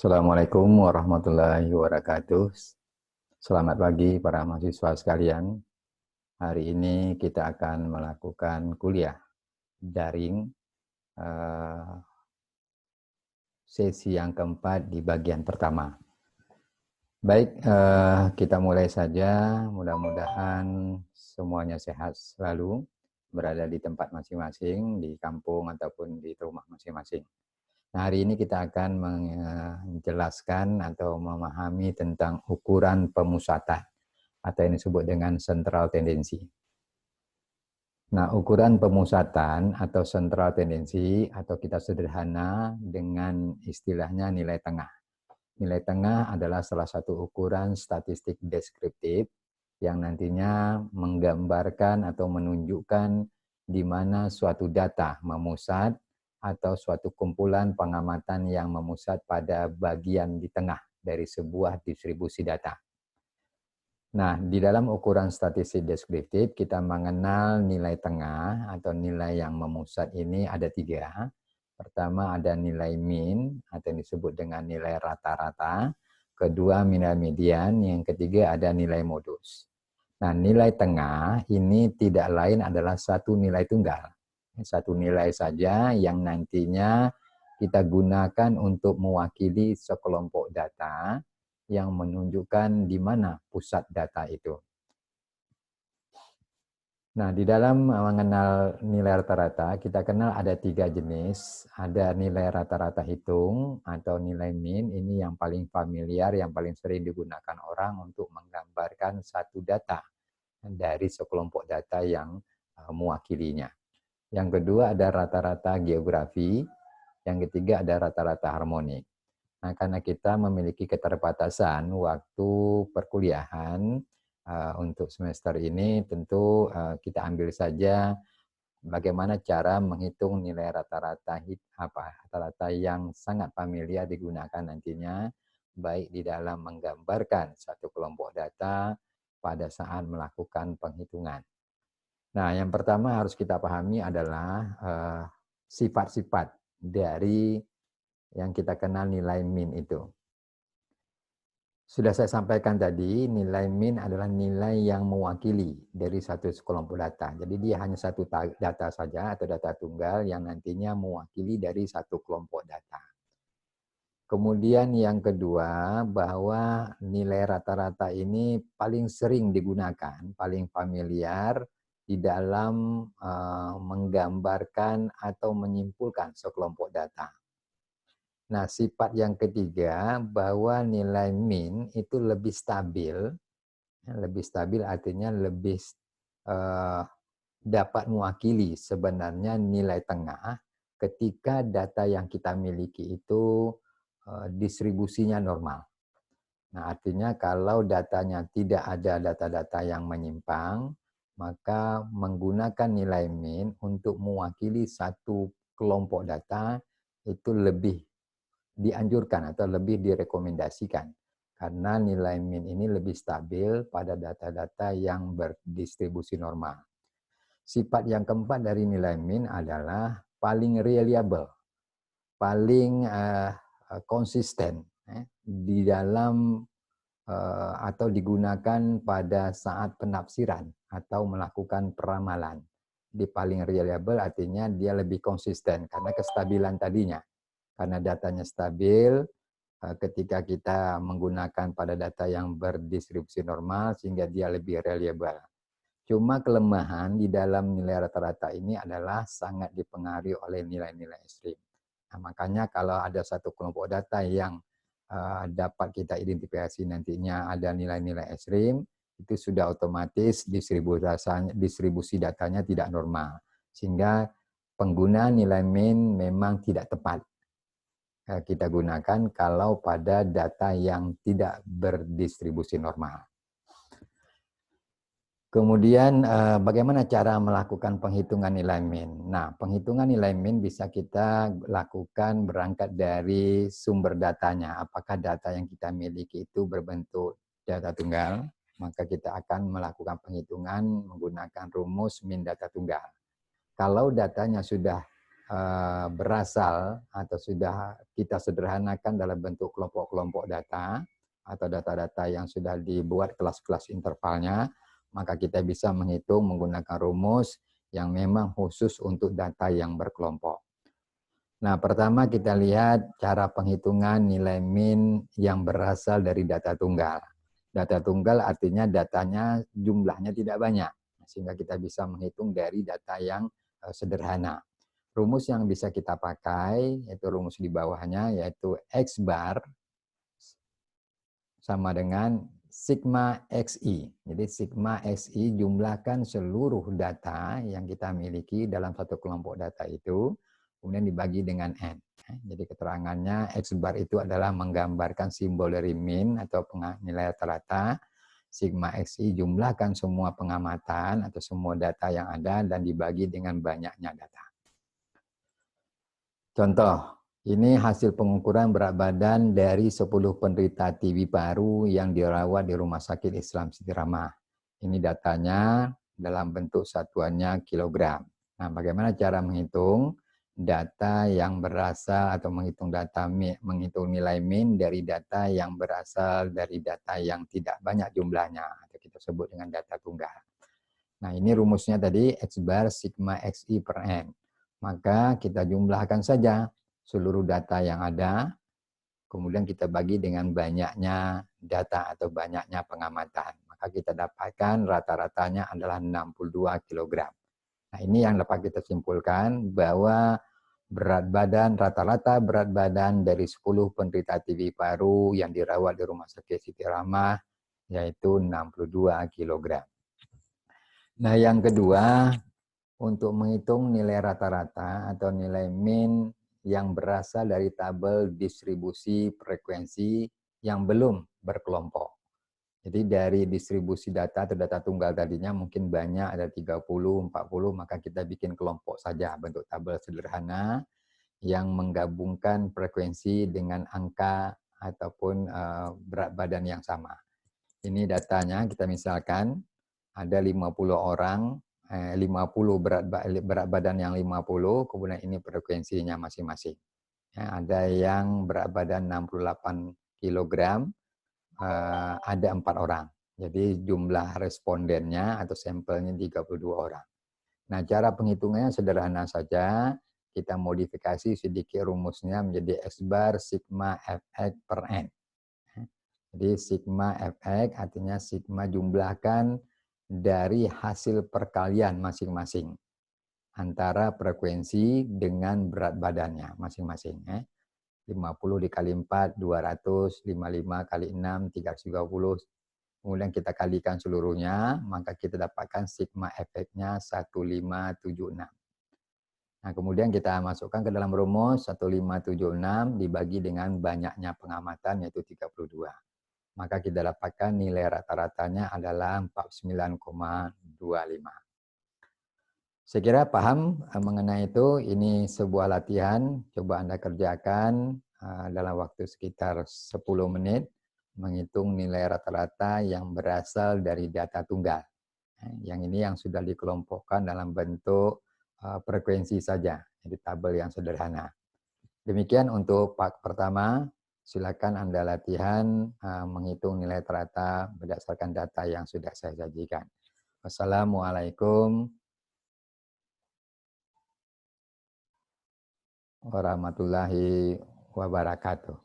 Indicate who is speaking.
Speaker 1: Assalamualaikum warahmatullahi wabarakatuh. Selamat pagi para mahasiswa sekalian. Hari ini kita akan melakukan kuliah daring sesi yang keempat di bagian pertama. Baik, kita mulai saja. Mudah-mudahan semuanya sehat selalu, berada di tempat masing-masing, di kampung ataupun di rumah masing-masing. Nah, hari ini kita akan menjelaskan atau memahami tentang ukuran pemusatan atau yang disebut dengan central tendency. Nah, ukuran pemusatan atau central tendency atau kita sederhana dengan istilahnya nilai tengah. Nilai tengah adalah salah satu ukuran statistik deskriptif yang nantinya menggambarkan atau menunjukkan di mana suatu data memusat atau suatu kumpulan pengamatan yang memusat pada bagian di tengah dari sebuah distribusi data. Nah, di dalam ukuran statistik deskriptif kita mengenal nilai tengah atau nilai yang memusat ini ada tiga. Pertama ada nilai mean atau yang disebut dengan nilai rata-rata. Kedua nilai median, yang ketiga ada nilai modus. Nah, nilai tengah ini tidak lain adalah satu nilai tunggal. Satu nilai saja yang nantinya kita gunakan untuk mewakili sekelompok data yang menunjukkan di mana pusat data itu. Nah, di dalam mengenal nilai rata-rata, kita kenal ada tiga jenis. Ada nilai rata-rata hitung atau nilai mean, ini yang paling familiar, yang paling sering digunakan orang untuk menggambarkan satu data dari sekelompok data yang mewakilinya. Yang kedua ada rata-rata geografi, yang ketiga ada rata-rata harmonik. Nah, karena kita memiliki keterbatasan waktu perkuliahan, untuk semester ini tentu kita ambil saja bagaimana cara menghitung nilai rata-rata yang sangat familiar digunakan nantinya baik di dalam menggambarkan satu kelompok data pada saat melakukan penghitungan. Nah, yang pertama harus kita pahami adalah sifat-sifat dari yang kita kenal nilai mean itu. Sudah saya sampaikan tadi, nilai mean adalah nilai yang mewakili dari satu kelompok data. Jadi dia hanya satu data saja atau data tunggal yang nantinya mewakili dari satu kelompok data. Kemudian yang kedua, bahwa nilai rata-rata ini paling sering digunakan, paling familiar di dalam menggambarkan atau menyimpulkan sekelompok data. Nah, sifat yang ketiga bahwa nilai mean itu lebih stabil. Lebih stabil artinya lebih dapat mewakili sebenarnya nilai tengah ketika data yang kita miliki itu distribusinya normal. Nah, artinya kalau datanya tidak ada data-data yang menyimpang, maka menggunakan nilai mean untuk mewakili satu kelompok data itu lebih dianjurkan atau lebih direkomendasikan karena nilai mean ini lebih stabil pada data-data yang berdistribusi normal. Sifat yang keempat dari nilai mean adalah paling reliable, paling konsisten di dalam atau digunakan pada saat penafsiran atau melakukan peramalan. Di paling reliable artinya dia lebih konsisten karena kestabilan tadinya. Karena datanya stabil, ketika kita menggunakan pada data yang berdistribusi normal, sehingga dia lebih reliable. Cuma kelemahan di dalam nilai rata-rata ini adalah sangat dipengaruhi oleh nilai-nilai ekstrim. Nah, makanya kalau ada satu kelompok data yang dapat kita identifikasi nantinya ada nilai-nilai ekstrim, itu sudah otomatis distribusi datanya tidak normal. Sehingga penggunaan nilai mean memang tidak tepat kita gunakan kalau pada data yang tidak berdistribusi normal. Kemudian bagaimana cara melakukan penghitungan nilai mean? Nah, penghitungan nilai mean bisa kita lakukan berangkat dari sumber datanya. Apakah data yang kita miliki itu berbentuk data tunggal? Maka kita akan melakukan penghitungan menggunakan rumus mean data tunggal. Kalau datanya sudah berasal atau sudah kita sederhanakan dalam bentuk kelompok-kelompok data atau data-data yang sudah dibuat kelas-kelas intervalnya, maka kita bisa menghitung menggunakan rumus yang memang khusus untuk data yang berkelompok. Nah, pertama kita lihat cara penghitungan nilai min yang berasal dari data tunggal. Data tunggal artinya datanya jumlahnya tidak banyak, sehingga kita bisa menghitung dari data yang sederhana. Rumus yang bisa kita pakai, yaitu rumus di bawahnya, yaitu X bar sama dengan sigma XI. Jadi sigma XI jumlahkan seluruh data yang kita miliki dalam satu kelompok data itu, kemudian dibagi dengan N. Jadi keterangannya X bar itu adalah menggambarkan simbol dari min atau nilai rata-rata. Sigma XI jumlahkan semua pengamatan atau semua data yang ada dan dibagi dengan banyaknya data. Contoh, ini hasil pengukuran berat badan dari 10 penderita TB paru yang dirawat di Rumah Sakit Islam Siti Rahmah. Ini datanya dalam bentuk satuannya kilogram. Nah, bagaimana cara menghitung data yang berasal atau menghitung nilai min dari data yang berasal dari data yang tidak banyak jumlahnya atau kita sebut dengan data tunggal. Nah, ini rumusnya tadi X bar sigma XI per N. Maka kita jumlahkan saja seluruh data yang ada, kemudian kita bagi dengan banyaknya data atau banyaknya pengamatan. Maka kita dapatkan rata-ratanya adalah 62 kg. Nah, ini yang dapat kita simpulkan bahwa rata-rata berat badan dari 10 penderita TB paru yang dirawat di Rumah Sakit Siti Rahmah yaitu 62 kg. Nah, yang kedua, untuk menghitung nilai rata-rata atau nilai min yang berasal dari tabel distribusi frekuensi yang belum berkelompok. Jadi dari distribusi data atau data tunggal tadinya mungkin banyak, ada 30, 40, maka kita bikin kelompok saja bentuk tabel sederhana yang menggabungkan frekuensi dengan angka ataupun berat badan yang sama. Ini datanya, kita misalkan ada 50 orang, 50 berat badan yang 50, kemudian ini frekuensinya masing-masing. Ya, ada yang berat badan 68 kg, ada 4 orang. Jadi jumlah respondennya atau sampelnya 32 orang. Nah, cara penghitungannya sederhana saja. Kita modifikasi sedikit rumusnya menjadi X bar sigma Fx per N. Jadi sigma Fx artinya sigma jumlahkan dari hasil perkalian masing-masing antara frekuensi dengan berat badannya masing-masing. 50 dikali 4, 200, 55 kali 6, 330. Kemudian kita kalikan seluruhnya, maka kita dapatkan sigma efeknya 1576. Nah, kemudian kita masukkan ke dalam rumus 1576 dibagi dengan banyaknya pengamatan yaitu 32. Maka kita dapatkan nilai rata-ratanya adalah 49,25. Saya kira paham mengenai itu. Ini sebuah latihan, coba Anda kerjakan dalam waktu sekitar 10 menit, menghitung nilai rata-rata yang berasal dari data tunggal. Yang ini yang sudah dikelompokkan dalam bentuk frekuensi saja, jadi tabel yang sederhana. Demikian untuk part pertama. Silakan Anda latihan menghitung nilai rata berdasarkan data yang sudah saya sajikan. Wassalamualaikum warahmatullahi wabarakatuh.